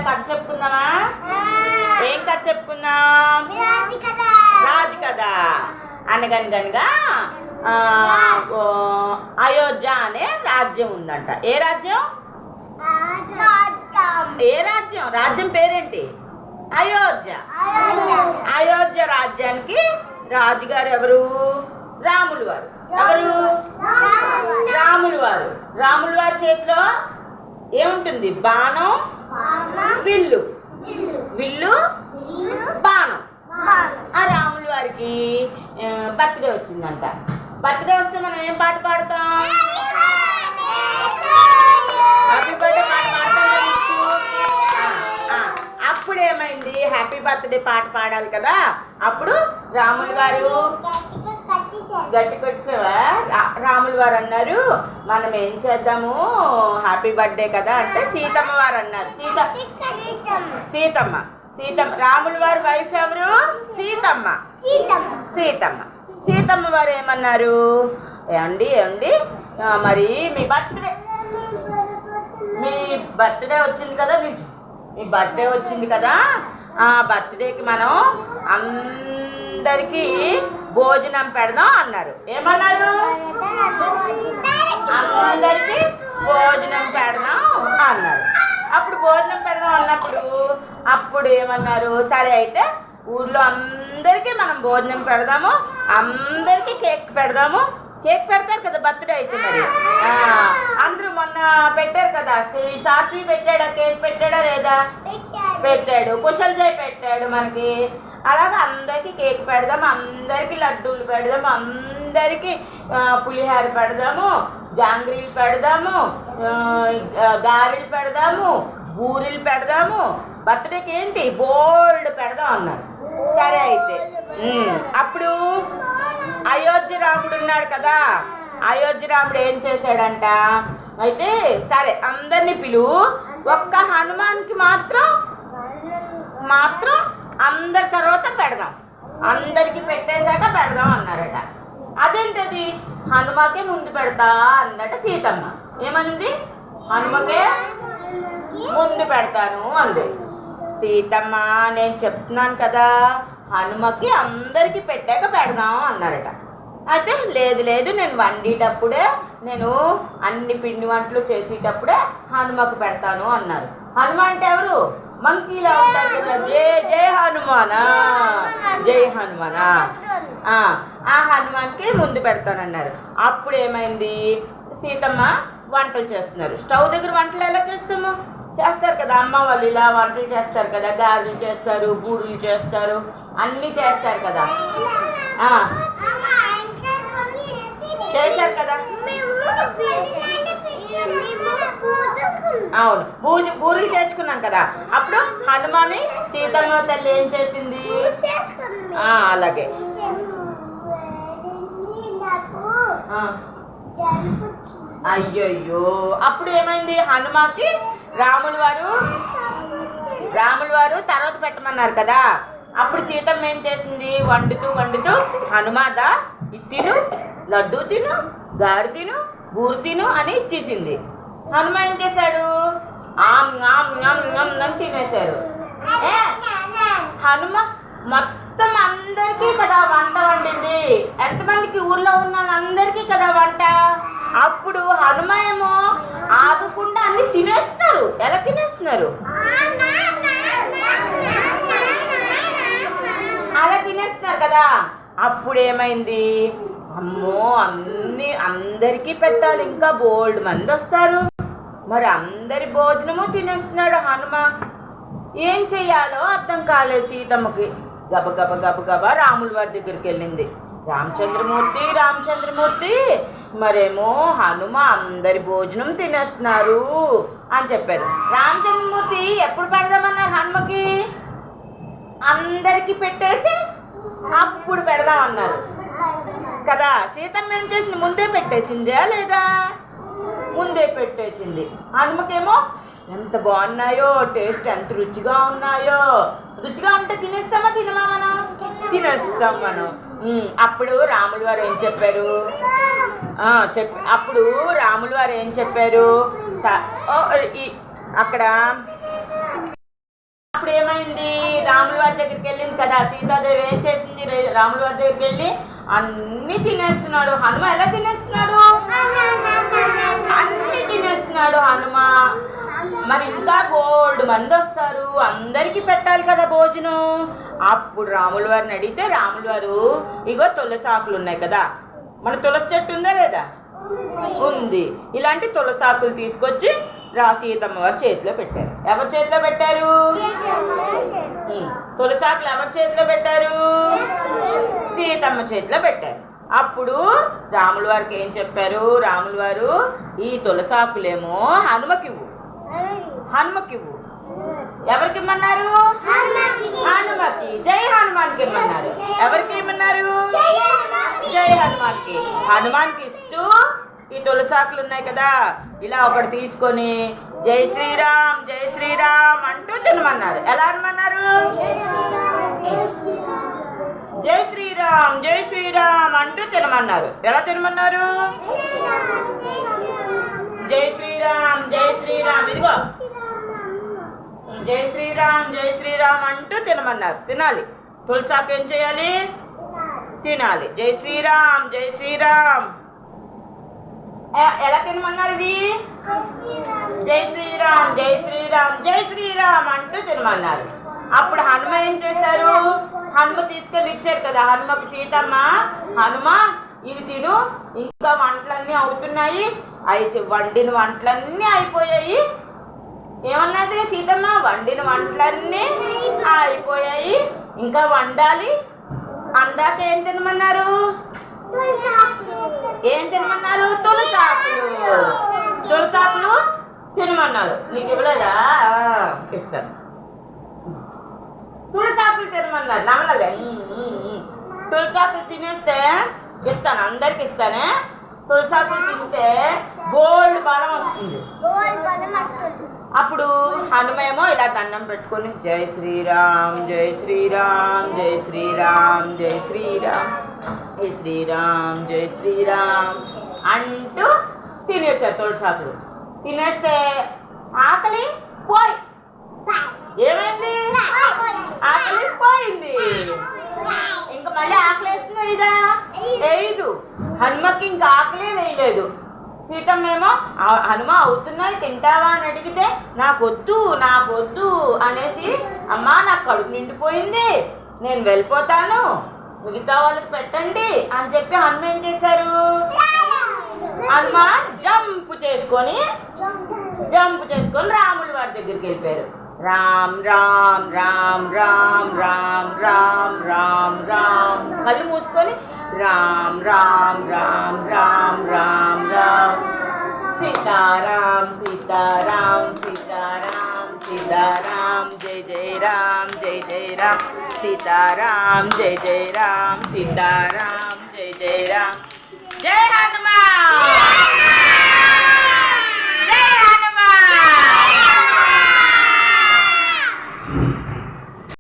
కథ చెప్పుకుందామా? ఏం కథ చెప్పుకుందాం? రాజు కథ. అనగనగనగా అయోధ్య అనే రాజ్యం ఉందంట. ఏ రాజ్యం? ఏ రాజ్యం? రాజ్యం పేరేంటి? అయోధ్య. అయోధ్య రాజ్యానికి రాజుగారు ఎవరు? రాములు వారు. ఎవరు? రాములు వారు. రాములు వారి చేతిలో ఏముంటుంది? బాణం, విల్లు. విల్లు, బాణం. ఆ రాములు వారికి బర్త్డే వచ్చిందంట. బర్త్డే వస్తే మనం ఏం పాట పాడతాం? హ్యాపీ బర్త్డే పాట పాడతాం. అప్పుడు ఏమైంది? హ్యాపీ బర్త్డే పాట పాడాలి కదా. అప్పుడు రాములు వారు గట్టి కొట్టేసావా? రాములు వారు అన్నారు, మనం ఏం చేద్దాము, హ్యాపీ బర్త్డే కదా అంటే సీతమ్మ వారు అన్నారు. సీతమ్మ. రాములు వారి వైఫ్ ఎవరు? సీతమ్మ. సీతమ్మ వారు ఏమన్నారు? ఏమండి మరి మీ బర్త్డే వచ్చింది కదా, మీ బర్త్డే వచ్చింది కదా, ఆ బర్త్డేకి మనం అందరికీ భోజనం పెడదాం అన్నారు. ఏమన్నారు? అందరికీ భోజనం పెడదాం అన్నారు. అప్పుడు భోజనం పెడదాం అన్నప్పుడు అప్పుడు ఏమన్నారు? సరే అయితే ఊర్లో అందరికీ మనం భోజనం పెడదాము, అందరికీ కేక్ పెడదాము. కేక్ పెడతారు కదా బర్త్డే అయితే. మరి అందరూ మొన్న పెట్టారు కదా, సాత్వి పెట్టాడా? కేక్ పెట్టాడా లేదా? పెట్టాడు. కుశల్ జై పెట్టాడు మనకి. అలాగే అందరికీ కేక్ పెడదాము, అందరికీ లడ్డూలు పెడదాము, అందరికీ పులిహోర పెడదాము, జాంగ్రీలు పెడదాము, గారెలు పెడదాము, బూరెలు పెడదాము. బర్త్డేకి ఏంటి బోల్డ్ పెడదాం అన్నారు. సరే అయితే అప్పుడు అయోధ్య రాముడు ఉన్నాడు కదా. అయోధ్య రాముడు ఏం చేశాడంట? అయితే సరే అందరినీ పిలువు, ఒక్క హనుమాన్కి మాత్రం అందరి తర్వాత పెడదాం, అందరికి పెట్టేశాక పెడదాం అన్నారట. అదేంటది? హనుమకే ముందు పెడతా అన్నట సీతమ్మ. ఏమనింది? హనుమకే ముందు పెడతాను అంది. సీతమ్మ నేను చెప్తున్నాను కదా, హనుమకి అందరికి పెట్టాక పెడదాం అన్నారట. అయితే లేదు నేను వండేటప్పుడే, నేను అన్ని పిండి వంటలు చేసేటప్పుడే హనుమకు పెడతాను అన్నారు. హనుమ అంటే ఎవరు? మంకీలా ఉంటారు కదా. జై హనుమానా, జై హనుమానా. ఆ హనుమాన్కి ముందు పెడతానన్నారు. అప్పుడు ఏమైంది? సీతమ్మ వంటలు చేస్తున్నారు. స్టవ్ దగ్గర వంటలు ఎలా చేస్తారు కదా, అమ్మ వాళ్ళు ఇలా వంటలు చేస్తారు కదా, గారెలు చేస్తారు, బూరెలు చేస్తారు, అన్నీ చేస్తారు కదా. చేశారు కదా. అవును, బూరెలు చేర్చుకున్నాం కదా. అప్పుడు హనుమాని సీతమ్మ తల్లి ఏం చేసింది? అలాగే అయ్యయ్యో. అప్పుడు ఏమైంది? హనుమకి రాములు వారు తర్వాత పెట్టమన్నారు కదా. అప్పుడు సీతమ్మ ఏం చేసింది? వండుతూ హనుమాదా తిను, లడ్డూ తిను, గారి తిను, బూరు తిను అని ఇచ్చేసింది. హనుమ ఏం చేశాడు? ఆమ్ తినేశారు. హనుమ మొత్తం అందరికీ కదా వంట వండింది. ఎంతమందికి? ఊర్లో ఉన్న వాళ్ళందరికీ కదా వంట. అప్పుడు హనుమ ఏమో ఆగకుండా అన్ని తినేస్తున్నారు. ఎలా తినేస్తున్నారు? అలా తినేస్తున్నారు కదా. అప్పుడు ఏమైంది? అమ్మో అందరికీ పెట్టాలి, ఇంకా బోల్డ్ మంది వస్తారు, మరి అందరి భోజనము తినేస్తున్నాడు హనుమ. ఏం చెయ్యాలో అర్థం కాలేదు సీతమ్మకి. గబగబా రాముల వారి దగ్గరికి వెళ్ళింది. రామచంద్రమూర్తి మరేమో హనుమ అందరి భోజనం తినేస్తున్నారు అని చెప్పారు. రామచంద్రమూర్తి ఎప్పుడు పెడదామన్నారు హనుమకి? అందరికి పెట్టేసి అప్పుడు పెడదామన్నారు కదా. సీతమ్మ ఏం చేసింది? ముందే పెట్టేసిందా లేదా? ముందే పెట్టేసింది. హనుమకేమో ఎంత బాగున్నాయో, టేస్ట్ ఎంత రుచిగా ఉన్నాయో. రుచిగా ఉంటే తినేస్తామా తినమా? మనం తినేస్తాం మనం. అప్పుడు రాములు వారు ఏం చెప్పారు? అప్పుడు రాములు వారు ఏం చెప్పారు? అక్కడ అప్పుడు ఏమైంది, రాముల వారి దగ్గరికి వెళ్ళింది కదా సీతాదేవి. ఏం చేసింది, రాముల వారి దగ్గరికి వెళ్ళి అన్ని తినేస్తున్నాడు. హనుమ ఎలా తినేస్తున్నాడు, అన్ని తినేస్తున్నాడు హనుమ. మరి ఇంకా బోల్డ్ మంది వస్తారు, అందరికీ పెట్టాలి కదా భోజనం. అప్పుడు రాముల వారిని అడిగితే రాముల వారు, ఇగో తులసి ఆకులు ఉన్నాయి కదా, మన తులసి చెట్టు ఉందా లేదా, ఉంది. ఇలాంటి తులసి ఆకులు తీసుకొచ్చి సీతమ్మ వారి చేతిలో పెట్టారు. ఎవరి చేతిలో పెట్టారు, తులసి ఆకులు ఎవరి చేతిలో పెట్టారు, సీతమ్మ చేతిలో పెట్టారు. అప్పుడు రాముల వారికి ఏం చెప్పారు, రాముల వారు ఈ తులసి ఆకులేమో హనుమకివ్వు, హనుమకివ్వు. ఎవరికి ఇమ్మన్నారు, హనుమకి. జై హనుమాన్కి ఇమ్మన్నారు. ఎవరికి ఇమ్మన్నారు, జై హనుమాన్కి. హనుమాన్కి ఇస్తూ ఈ తులసాకులు ఉన్నాయి కదా, ఇలా ఒకటి తీసుకొని జై శ్రీరామ్ జై శ్రీరామ్ అంటూ తినమన్నారు. ఎలా అనమన్నారు, జై శ్రీరామ్ జై శ్రీరామ్ అంటూ తినమన్నారు. ఎలా తినమన్నారు, జై శ్రీరామ్ జై శ్రీరామ్, ఇదిగో జై శ్రీరామ్ అంటూ తినమన్నారు. తినాలి. తులసాకు ఏం చేయాలి, తినాలి. జై శ్రీరామ్ జై శ్రీరామ్. ఎలా తినమన్నారు ఇది, జై శ్రీరామ్ జై శ్రీరామ్ జై శ్రీరామ్ అంటూ తినమన్నారు. అప్పుడు హనుమ ఏం చేశారు, హనుమ తీసుకెళ్ళి ఇచ్చారు కదా హనుమకి సీతమ్మ, హనుమ ఇది తిను, ఇంకా వంటలన్నీ అవుతున్నాయి. అయితే వండిన వంటలన్నీ అయిపోయాయి. ఏమన్నది సీతమ్మ, వండిన వంటలన్నీ అయిపోయాయి, ఇంకా వండాలి. అందాక ఏం తినమన్నారు, ఏం తినమన్నారు, తులసాకులు. తులసాకులు తినమన్నారు. నీకు ఇవ్వలేదా, ఇస్తాను. తులసాకులు తినమన్నారు. నమ్మలే. తులసాకులు తినేస్తే ఇస్తాను, అందరికి ఇస్తానే. తులసాకులు తింటే బోల్డ్ బలం వస్తుంది. అప్పుడు హనుమేమో ఇలా దండం పెట్టుకొని జై శ్రీరామ్ జై శ్రీరామ్ జై శ్రీరామ్ జై శ్రీరామ్ జై శ్రీరామ్ జై శ్రీరామ్ అంటూ తినేస్తారు తులసాకులు. తినేస్తే ఆకలి పోయి, ఏమైంది, ఆకలి పోయింది. ఇంకా మళ్ళీ ఆకలి వేస్తుందా ఇదా, వేయదు. హనుమకి ఇంకా ఆకలే వేయలేదు. సీతమ్మేమో హనుమ అవుతున్నాయి తింటావా అని అడిగితే నాకొద్దు అనేసి, అమ్మా నాకు కడుపు నిండిపోయింది, నేను వెళ్ళిపోతాను, మిగతా వాళ్ళకి పెట్టండి అని చెప్పి హనుమ ఏం చేశారు, హనుమ జంప్ చేసుకొని రాముల వారి దగ్గరికి వెళ్ళిపోయారు. రామ్ రామ్ రామ్ రామ్ రామ్ రామ్ రామ్ రామ్ కళ్ళు మూసుకొని రామ్ రామ్ రామ్ రామ్ రామ్ రామ్ సీతారాం సీతారాం సీతారాం సీతారాం జై జై రామ్ జై జై రామ్ సీతారాం జై జై రామ్ సీతారాం జై జై రామ్. జై హనుమాన్.